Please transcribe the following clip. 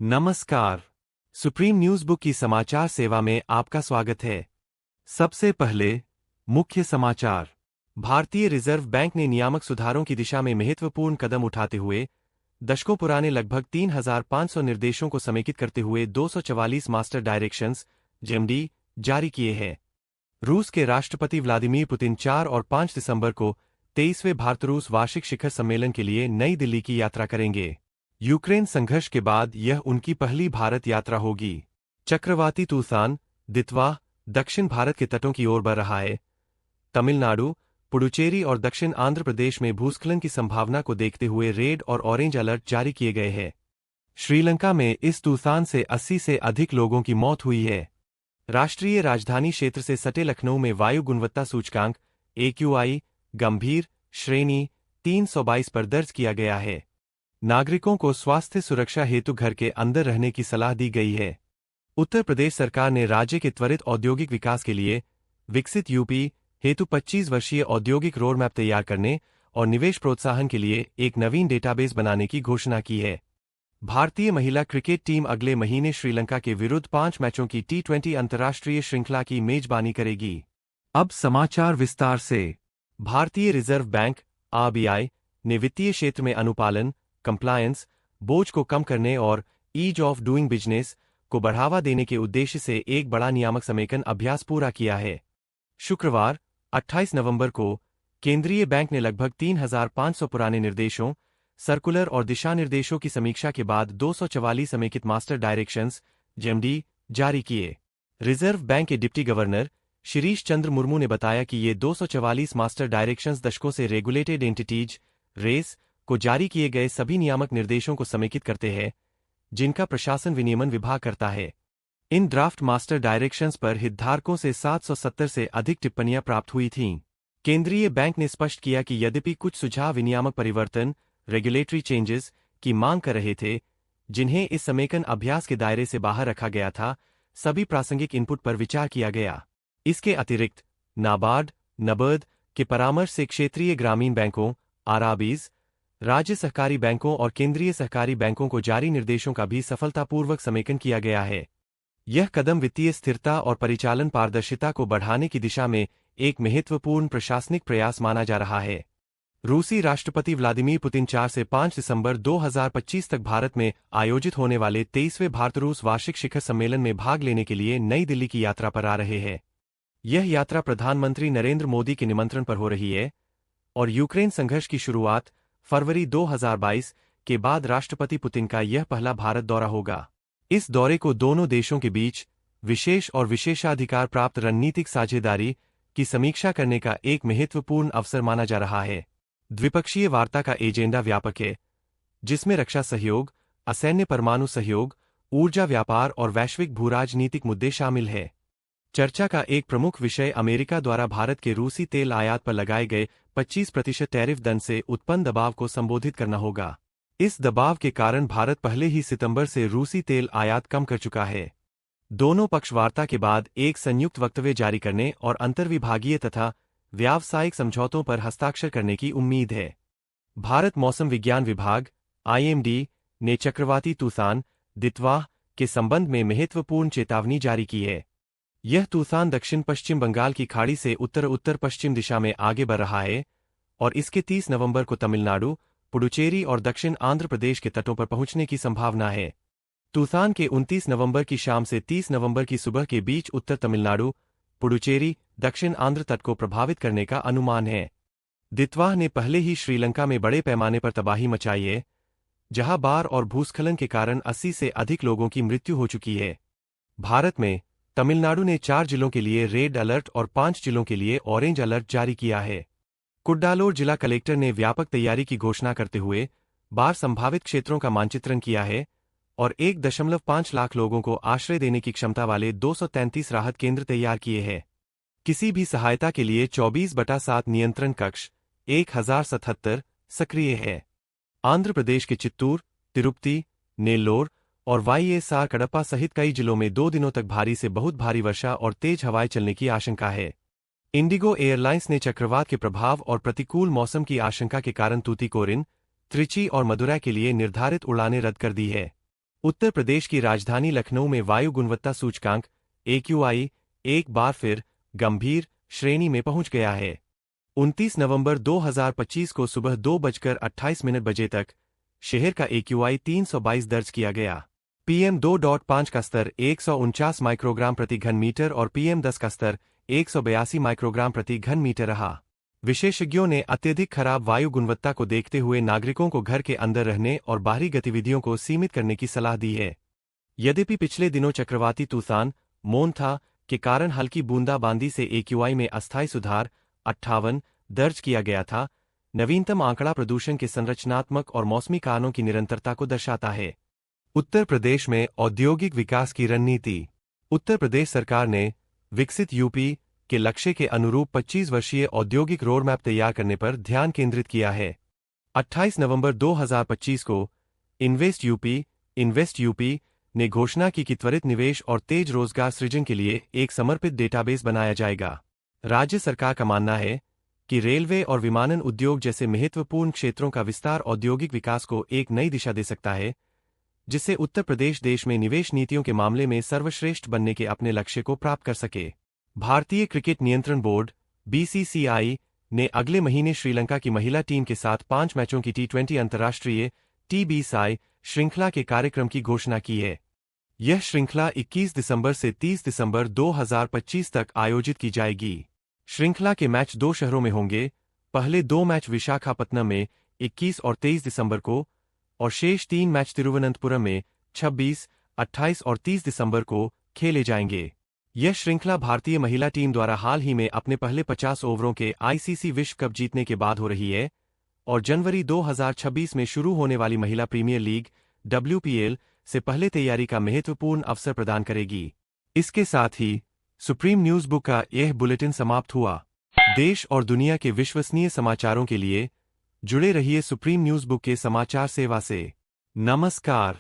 नमस्कार। Supreme news book की समाचार सेवा में आपका स्वागत है। सबसे पहले मुख्य समाचार। भारतीय रिजर्व बैंक ने नियामक सुधारों की दिशा में महत्वपूर्ण कदम उठाते हुए दशकों पुराने लगभग 3,500 निर्देशों को समेकित करते हुए 244 मास्टर डायरेक्शंस (जेएमडी) जारी किए हैं। रूस के राष्ट्रपति व्लादिमीर पुतिन 4 और 5 दिसंबर को 23वें भारत-रूस वार्षिक शिखर सम्मेलन के लिए नई दिल्ली की यात्रा करेंगे। यूक्रेन संघर्ष के बाद यह उनकी पहली भारत यात्रा होगी। चक्रवाती तूफान दितवा दक्षिण भारत के तटों की ओर बढ़ रहा है। तमिलनाडु, पुडुचेरी और दक्षिण आंध्र प्रदेश में भूस्खलन की संभावना को देखते हुए रेड और ऑरेंज अलर्ट जारी किए गए हैं। श्रीलंका में इस तूफान से 80 से अधिक लोगों की मौत हुई है। राष्ट्रीय राजधानी क्षेत्र से सटे लखनऊ में वायु गुणवत्ता सूचकांक AQI गंभीर श्रेणी 322 पर दर्ज किया गया है। नागरिकों को स्वास्थ्य सुरक्षा हेतु घर के अंदर रहने की सलाह दी गई है। उत्तर प्रदेश सरकार ने राज्य के त्वरित औद्योगिक विकास के लिए विकसित यूपी हेतु 25 वर्षीय औद्योगिक रोडमैप तैयार करने और निवेश प्रोत्साहन के लिए एक नवीन डेटाबेस बनाने की घोषणा की है। भारतीय महिला क्रिकेट टीम अगले महीने श्रीलंका के विरुद्ध 5 मैचों की T20 अंतर्राष्ट्रीय श्रृंखला की मेजबानी करेगी। अब समाचार विस्तार से। भारतीय रिजर्व बैंक RBI ने वित्तीय क्षेत्र में अनुपालन कंप्लायंस बोझ को कम करने और ईज ऑफ डूइंग बिजनेस को बढ़ावा देने के उद्देश्य से एक बड़ा नियामक समेकन अभ्यास पूरा किया है। शुक्रवार 28 नवंबर को केंद्रीय बैंक ने लगभग 3,500 पुराने निर्देशों, सर्कुलर और दिशा निर्देशों की समीक्षा के बाद 244 समेकित मास्टर डायरेक्शंस (जेएमडी) जारी किए। रिजर्व बैंक के डिप्टी गवर्नर शिरीष चंद्र मुर्मू ने बताया कि ये 244 मास्टर डायरेक्शंस दशकों से रेगुलेटेड एंटिटीज (रेस) को जारी किए गए सभी नियामक निर्देशों को समेकित करते हैं, जिनका प्रशासन विनियमन विभाग करता है। इन ड्राफ्ट मास्टर डायरेक्शंस पर हितधारकों से 770 से अधिक टिप्पणियां प्राप्त हुई थीं। केंद्रीय बैंक ने स्पष्ट किया कि यद्यपि कुछ सुझाव विनियामक परिवर्तन रेगुलेटरी चेंजेस की मांग कर रहे थे, जिन्हें इस समेकन अभ्यास के दायरे से बाहर रखा गया था, सभी प्रासंगिक इनपुट पर विचार किया गया। इसके अतिरिक्त नाबार्ड नबर्ड के परामर्श से क्षेत्रीय ग्रामीण बैंकों RRBs, राज्य सहकारी बैंकों और केंद्रीय सहकारी बैंकों को जारी निर्देशों का भी सफलतापूर्वक समेकन किया गया है। यह कदम वित्तीय स्थिरता और परिचालन पारदर्शिता को बढ़ाने की दिशा में एक महत्वपूर्ण प्रशासनिक प्रयास माना जा रहा है। रूसी राष्ट्रपति व्लादिमीर पुतिन 4 से 5 दिसंबर 2025 तक भारत में आयोजित होने वाले 23वें भारत-रूस वार्षिक शिखर सम्मेलन में भाग लेने के लिए नई दिल्ली की यात्रा पर आ रहे हैं। यह यात्रा प्रधानमंत्री नरेंद्र मोदी के निमंत्रण पर हो रही है और यूक्रेन संघर्ष की शुरुआत फरवरी 2022 के बाद राष्ट्रपति पुतिन का यह पहला भारत दौरा होगा। इस दौरे को दोनों देशों के बीच विशेष और विशेषाधिकार प्राप्त रणनीतिक साझेदारी की समीक्षा करने का एक महत्वपूर्ण अवसर माना जा रहा है। द्विपक्षीय वार्ता का एजेंडा व्यापक है, जिसमें रक्षा सहयोग, असैन्य परमाणु सहयोग, ऊर्जा व्यापार और वैश्विक भूराजनीतिक मुद्दे शामिल हैं। चर्चा का एक प्रमुख विषय अमेरिका द्वारा भारत के रूसी तेल आयात पर लगाए गए 25% टैरिफ दंड से उत्पन्न दबाव को संबोधित करना होगा। इस दबाव के कारण भारत पहले ही सितंबर से रूसी तेल आयात कम कर चुका है। दोनों पक्ष वार्ता के बाद एक संयुक्त वक्तव्य जारी करने और अंतर्विभागीय तथा व्यावसायिक समझौतों पर हस्ताक्षर करने की उम्मीद है। भारत मौसम विज्ञान विभाग IMD ने चक्रवाती तूफान दितवा के संबंध में महत्वपूर्ण चेतावनी जारी की है। यह तूफान दक्षिण पश्चिम बंगाल की खाड़ी से उत्तर-उत्तर पश्चिम दिशा में आगे बढ़ रहा है और इसके 30 नवंबर को तमिलनाडु, पुडुचेरी और दक्षिण आंध्र प्रदेश के तटों पर पहुंचने की संभावना है। तूफान के 29 नवंबर की शाम से 30 नवंबर की सुबह के बीच उत्तर तमिलनाडु, पुडुचेरी, दक्षिण आंध्र तट को प्रभावित करने का अनुमान है। दितवाह ने पहले ही श्रीलंका में बड़े पैमाने पर तबाही मचाई है, जहां बाढ़ और भूस्खलन के कारण 80 से अधिक लोगों की मृत्यु हो चुकी है। भारत में तमिलनाडु ने 4 जिलों के लिए रेड अलर्ट और 5 जिलों के लिए ऑरेंज अलर्ट जारी किया है। कुड्डालोर जिला कलेक्टर ने व्यापक तैयारी की घोषणा करते हुए बाढ़ संभावित क्षेत्रों का मानचित्रण किया है और 1.5 लाख लोगों को आश्रय देने की क्षमता वाले 233 राहत केंद्र तैयार किए हैं। किसी भी सहायता के लिए 24/7 नियंत्रण कक्ष 1077 सक्रिय है। आंध्र प्रदेश के चित्तूर, तिरुपति, नेल्लोर और YSR कडप्पा सहित कई जिलों में 2 दिनों तक भारी से बहुत भारी वर्षा और तेज हवाएं चलने की आशंका है। इंडिगो एयरलाइंस ने चक्रवात के प्रभाव और प्रतिकूल मौसम की आशंका के कारण तूतीकोरिन, त्रिची और मदुरै के लिए निर्धारित उड़ानें रद्द कर दी है। उत्तर प्रदेश की राजधानी लखनऊ में वायु गुणवत्ता सूचकांक AQI एक बार फिर गंभीर श्रेणी में पहुंच गया है। 29 नवंबर 2025 को सुबह 2:28 तक शहर का AQI 322 दर्ज किया गया। PM 2.5 का स्तर 149 माइक्रोग्राम प्रति घन मीटर और PM 10 का स्तर 182 माइक्रोग्राम प्रति घन मीटर रहा। विशेषज्ञों ने अत्यधिक खराब वायु गुणवत्ता को देखते हुए नागरिकों को घर के अंदर रहने और बाहरी गतिविधियों को सीमित करने की सलाह दी है। यद्यपि पिछले दिनों चक्रवाती तूफान मोन्था के कारण हल्की बूंदाबांदी से AQI में अस्थायी सुधार 58 दर्ज किया गया था, नवीनतम आंकड़ा प्रदूषण के संरचनात्मक और मौसमी कारणों की निरंतरता को दर्शाता है। उत्तर प्रदेश में औद्योगिक विकास की रणनीति। उत्तर प्रदेश सरकार ने विकसित यूपी के लक्ष्य के अनुरूप 25 वर्षीय औद्योगिक रोडमैप तैयार करने पर ध्यान केंद्रित किया है। 28 नवंबर 2025 को इन्वेस्ट यूपी ने घोषणा की कि त्वरित निवेश और तेज रोजगार सृजन के लिए एक समर्पित डेटाबेस बनाया जाएगा। राज्य सरकार का मानना है कि रेलवे और विमानन उद्योग जैसे महत्वपूर्ण क्षेत्रों का विस्तार औद्योगिक विकास को एक नई दिशा दे सकता है, जिससे उत्तर प्रदेश देश में निवेश नीतियों के मामले में सर्वश्रेष्ठ बनने के अपने लक्ष्य को प्राप्त कर सके। भारतीय क्रिकेट नियंत्रण बोर्ड BCCI ने अगले महीने श्रीलंका की महिला टीम के साथ 5 मैचों की T20 अंतर्राष्ट्रीय TBSI श्रृंखला के कार्यक्रम की घोषणा की है। यह श्रृंखला 21 दिसंबर से 30 दिसंबर 2025 तक आयोजित की जाएगी। श्रृंखला के मैच 2 शहरों में होंगे। पहले 2 मैच विशाखापत्तनम में 21 और 23 दिसंबर को और शेष 3 मैच तिरुवनंतपुरम में 26, 28 और 30 दिसंबर को खेले जाएंगे। यह श्रृंखला भारतीय महिला टीम द्वारा हाल ही में अपने पहले 50 ओवरों के ICC विश्व कप जीतने के बाद हो रही है और जनवरी 2026 में शुरू होने वाली महिला प्रीमियर लीग WPL से पहले तैयारी का महत्वपूर्ण अवसर प्रदान करेगी। इसके साथ ही सुप्रीम न्यूज बुक का यह बुलेटिन समाप्त हुआ। देश और दुनिया के विश्वसनीय समाचारों के लिए जुड़े रहिए सुप्रीम न्यूज बुक के समाचार सेवा से। नमस्कार।